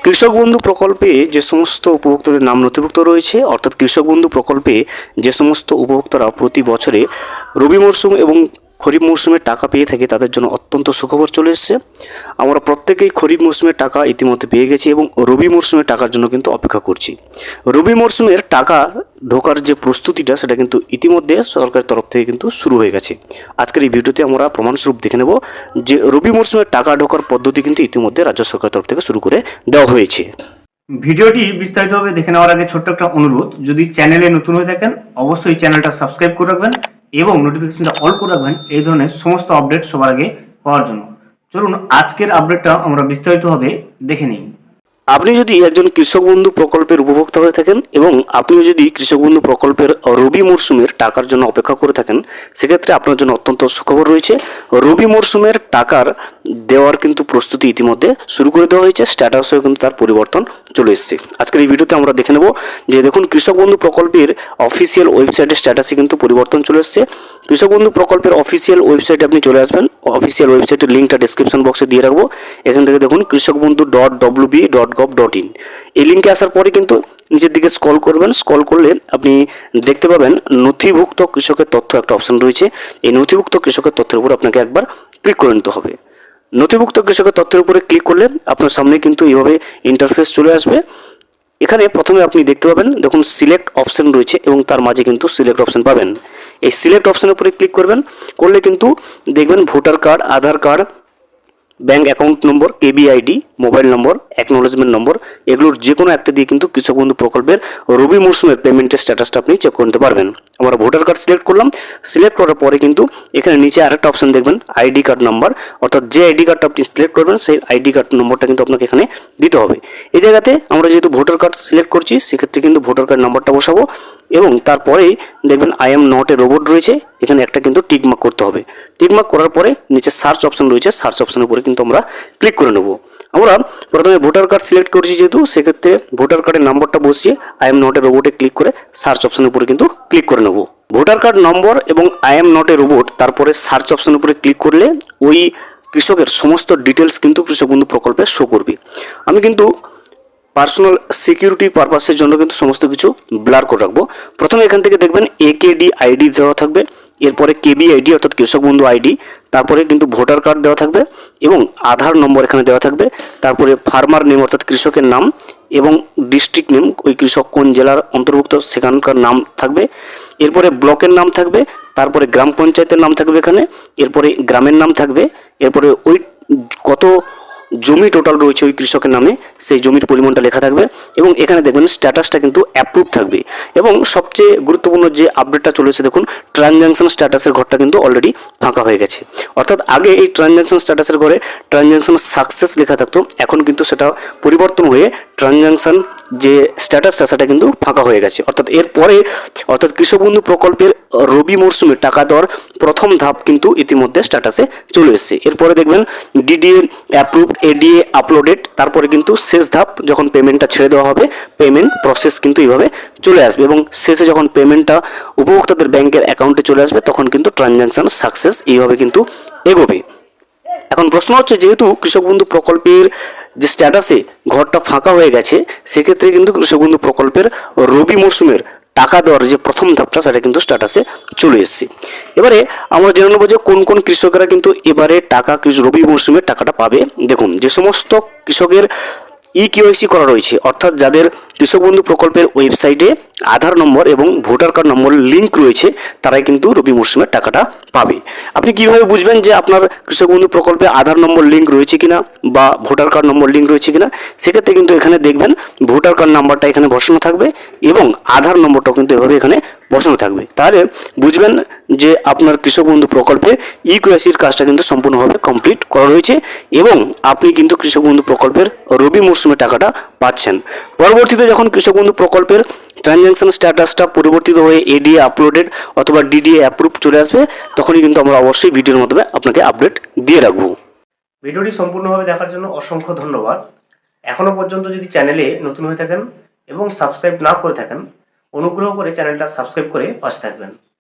কৃষক বন্ধু প্রকল্পে যে সমস্ত উপভোক্তাদের নাম নথিভুক্ত রয়েছে, অর্থাৎ কৃষক বন্ধু প্রকল্পে যে সমস্ত উপভোক্তারা প্রতি বছরে রবি মরশুম এবং খরিফ মরশুমের টাকা পেয়ে থাকে, তাদের জন্য অত্যন্ত সুখবর চলে এসেছে। আমরা প্রত্যেকেই খরিফ মরশুমের টাকা ইতিমধ্যে পেয়ে গেছি এবং রবি মরশুমের টাকার জন্য কিন্তু অপেক্ষা করছি। রবি মরশুমের টাকা ঢোকার যে প্রস্তুতিটা, সেটা কিন্তু ইতিমধ্যে সরকারের তরফ থেকে কিন্তু শুরু হয়ে গেছে। আজকের এই ভিডিওতে আমরা প্রমাণস্বরূপ দেখে নেব যে রবি মরশুমের টাকা ঢোকার পদ্ধতি কিন্তু ইতিমধ্যে রাজ্য সরকারের তরফ থেকে শুরু করে দেওয়া হয়েছে। ভিডিওটি বিস্তারিতভাবে দেখে নেওয়ার আগে ছোট্ট একটা অনুরোধ, যদি চ্যানেলে নতুন হয়ে থাকেন অবশ্যই চ্যানেলটা সাবস্ক্রাইব করে রাখবেন এবং নোটিফিকেশনটা অল করে রাখবেন এই ধরনের সমস্ত আপডেট সবার আগে পাওয়ার জন্য। চলুন আজকের আপডেটটা আমরা বিস্তারিতভাবে দেখে নিই। আপনি যদি একজন কৃষক বন্ধু প্রকল্পের উপভোক্তা হয়ে থাকেন এবং আপনিও যদি কৃষক বন্ধু প্রকল্পের রবি মরশুমের টাকার জন্য অপেক্ষা করে থাকেন, সেক্ষেত্রে আপনার জন্য অত্যন্ত সুখবর রয়েছে। রবি মরশুমের টাকার দেওয়ার কিন্তু প্রস্তুতি ইতিমধ্যে শুরু করে দেওয়া হয়েছে, স্ট্যাটাসেও কিন্তু তার পরিবর্তন চলে এসেছে। আজকের এই ভিডিওতে আমরা দেখে নেব যে দেখুন, কৃষক বন্ধু প্রকল্পের অফিসিয়াল ওয়েবসাইটের স্ট্যাটাসে কিন্তু পরিবর্তন চলে এসেছে। কৃষক বন্ধু প্রকল্পের অফিসিয়াল ওয়েবসাইটে আপনি চলে আসবেন। অফিসিয়াল ওয়েবসাইটের লিঙ্কটা ডেসক্রিপশন বক্সে দিয়ে রাখবো। এখান থেকে দেখুন kৃষকবন্ধু.wb.gov.in, এই লিঙ্কে আসার পরে কিন্তু নিচের দিকে স্ক্রল করবেন। স্ক্রল করলে আপনি দেখতে পাবেন নথিভুক্ত কৃষকের তথ্য একটা অপশন রয়েছে। এই নথিভুক্ত কৃষকের তথ্যের উপর আপনাকে একবার ক্লিক করে নিতে হবে। নথিভুক্ত কৃষকের তথ্যের উপরে ক্লিক করলে আপনার সামনে কিন্তু এইভাবে ইন্টারফেস চলে আসবে। এখানে প্রথমে আপনি দেখতে পাবেন, দেখুন সিলেক্ট অপশন রয়েছে এবং তার মাঝে কিন্তু সিলেক্ট অপশন পাবেন। এই সিলেক্ট অপশনের উপরে ক্লিক করবেন, করলে কিন্তু দেখবেন voter card, Aadhaar card, bank account number, KBID, mobile number, acknowledgement number, এগুলোর যে কোনো একটা দিয়ে কিন্তু কৃষক বন্ধু প্রকল্পের রবি মরশুমের পেমেন্টের স্ট্যাটাসটা আপনি চেক করতে পারবেন। আমরা ভোটার কার্ড সিলেক্ট করলাম। সিলেক্ট করার পরে কিন্তু এখানে নিচে আরেকটা অপশন দেখবেন, আইডি কার্ড নাম্বার, অর্থাৎ যে আইডি কার্ডটা আপনি সিলেক্ট করবেন সেই আইডি কার্ড নম্বরটা কিন্তু আপনাকে এখানে দিতে হবে। এই জায়গাতে আমরা যেহেতু ভোটার কার্ড সিলেক্ট করছি, সেক্ষেত্রে কিন্তু ভোটার কার্ড নাম্বারটা বসাবো এবং তারপরেই দেখবেন I am not A robot রয়েছে, এখানে একটা কিন্তু টিকমার্ক করতে হবে। টিকমার্ক করার পরে নিচে সার্চ অপশন রয়েছে, সার্চ অপশনের উপরে কিন্তু আমরা ক্লিক করে নেব। আমরা প্রথমে ভোটার কার্ড সিলেক্ট করেছি যেহেতু, সেক্ষেত্রে ভোটার কার্ডের নাম্বারটা বসিয়ে আই এম নট এ রোবটে ক্লিক করে সার্চ অপশনের উপরে কিন্তু ক্লিক করে নেব। ভোটার কার্ড নম্বর এবং I am not A robot, তারপরে সার্চ অপশনের উপরে ক্লিক করলে ওই কৃষকের সমস্ত ডিটেলস কিন্তু কৃষক বন্ধু প্রকল্পে শো করবে। আমি কিন্তু পার্সোনাল সিকিউরিটি পারপাসের জন্য কিন্তু সমস্ত কিছু ব্লার করে রাখবো। প্রথমে এখান থেকে দেখবেন একেডি আইডি দেওয়া থাকবে, এরপরে কেবি আইডি অর্থাৎ কৃষক বন্ধু আইডি, তারপরে কিন্তু ভোটার কার্ড দেওয়া থাকবে এবং আধার নম্বর এখানে দেওয়া থাকবে। তারপরে ফার্মার নেম অর্থাৎ কৃষকের নাম এবং ডিস্ট্রিক্ট নেম, ওই কৃষক কোন জেলার অন্তর্ভুক্ত সেখানকার নাম থাকবে। এরপরে ব্লকের নাম থাকবে, তারপরে গ্রাম পঞ্চায়েতের নাম থাকবে এখানে, এরপরে গ্রামের নাম থাকবে, এরপরে ওই কত জমি টোটাল রয়েছে ওই কৃষকের নামে সেই জমির পরিমাণটা লেখা থাকবে এবং এখানে দেখবেন স্ট্যাটাসটা কিন্তু অ্যাপ্রুভ থাকবে। এবং সবচেয়ে গুরুত্বপূর্ণ যে আপডেটটা চলেছে, দেখুন ট্রানজ্যাকশন স্ট্যাটাসের ঘরটা কিন্তু অলরেডি ফাঁকা হয়ে গেছে। অর্থাৎ আগে এই ট্রানজ্যাকশন স্ট্যাটাসের ঘরে ট্রানজ্যাকশন সাকসেস লেখা থাকতো, এখন কিন্তু সেটা পরিবর্তন হয়ে ট্রানজ্যাকশন যে স্ট্যাটাসটা সেটা কিন্তু ফাঁকা হয়ে গেছে। অর্থাৎ কৃষক বন্ধু প্রকল্পের রবি মরশুমে টাকা দেওয়ার প্রথম ধাপ কিন্তু ইতিমধ্যে স্ট্যাটাসে চলে এসেছে। এরপরে দেখবেন ডিডিএ অ্যাপ্রুভ, এডিএ আপলোডেড, তারপরে কিন্তু শেষ ধাপ যখন পেমেন্টটা ছেড়ে দেওয়া হবে, পেমেন্ট প্রসেস কিন্তু এইভাবে চলে আসবে এবং শেষে যখন পেমেন্টটা উপভোক্তাদের ব্যাংকের অ্যাকাউন্টে চলে আসবে তখন কিন্তু ট্রানজ্যাকশন সাকসেস এইভাবে কিন্তু এগোবে। এখন প্রশ্ন হচ্ছে, যেহেতু কৃষক বন্ধু প্রকল্পের যে স্ট্যাটাসে ঘরটা ফাঁকা হয়ে গেছে, সেক্ষেত্রে কিন্তু কৃষক বন্ধু প্রকল্পের রবি মরশুমের টাকা দেওয়ার যে প্রথম ধাপটা সেটা কিন্তু স্ট্যাটাসে চলে এসেছে। এবারে আমরা জেনে নেব যে কোন কোন কৃষকেরা কিন্তু এবারে টাকা রবি মরশুমের টাকাটা পাবে। দেখুন, যে সমস্ত কৃষকের ইকেওয়াইসি করা রয়েছে, অর্থাৎ যাদের কৃষক বন্ধু প্রকল্পের ওয়েবসাইটে আধার নম্বর এবং ভোটার কার্ড নম্বর লিঙ্ক রয়েছে, তারাই কিন্তু রবি মরশুমের টাকাটা পাবে। আপনি কিভাবে বুঝবেন যে আপনার কৃষক বন্ধু প্রকল্পে আধার নম্বর লিঙ্ক রয়েছে কিনা বা ভোটার কার্ড নম্বর লিঙ্ক রয়েছে কিনা? সেক্ষেত্রে কিন্তু এখানে দেখবেন ভোটার কার্ড নাম্বারটা এখানে বসানো থাকবে এবং আধার নম্বরটাও কিন্তু এভাবে এখানে বসানো থাকবে। তাহলে বুঝবেন যে আপনার কৃষক বন্ধু প্রকল্পে ইকেওয়াইসির কাজটা কিন্তু সম্পূর্ণভাবে কমপ্লিট করা রয়েছে এবং আপনি কিন্তু কৃষক বন্ধু প্রকল্পের রবি মরশুমে টাকাটা পাচ্ছেন। পরবর্তীতে যখন কৃষক বন্ধু প্রকল্পের ট্রানজ্যাকশন স্ট্যাটাসটা পরিবর্তিত হয়ে এডিএ আপলোডেড অথবা ডিডিএ অ্যাপ্রুভ চলে আসবে, তখনই কিন্তু আমরা অবশ্যই ভিডিওর মাধ্যমে আপনাকে আপডেট দিয়ে রাখবো। ভিডিওটি সম্পূর্ণভাবে দেখার জন্য অসংখ্য ধন্যবাদ। এখনও পর্যন্ত যদি চ্যানেলে নতুন হয়ে থাকেন এবং সাবস্ক্রাইব না করে থাকেন, অনুগ্রহ করে চ্যানেলটা সাবস্ক্রাইব করে পাশে থাকবেন।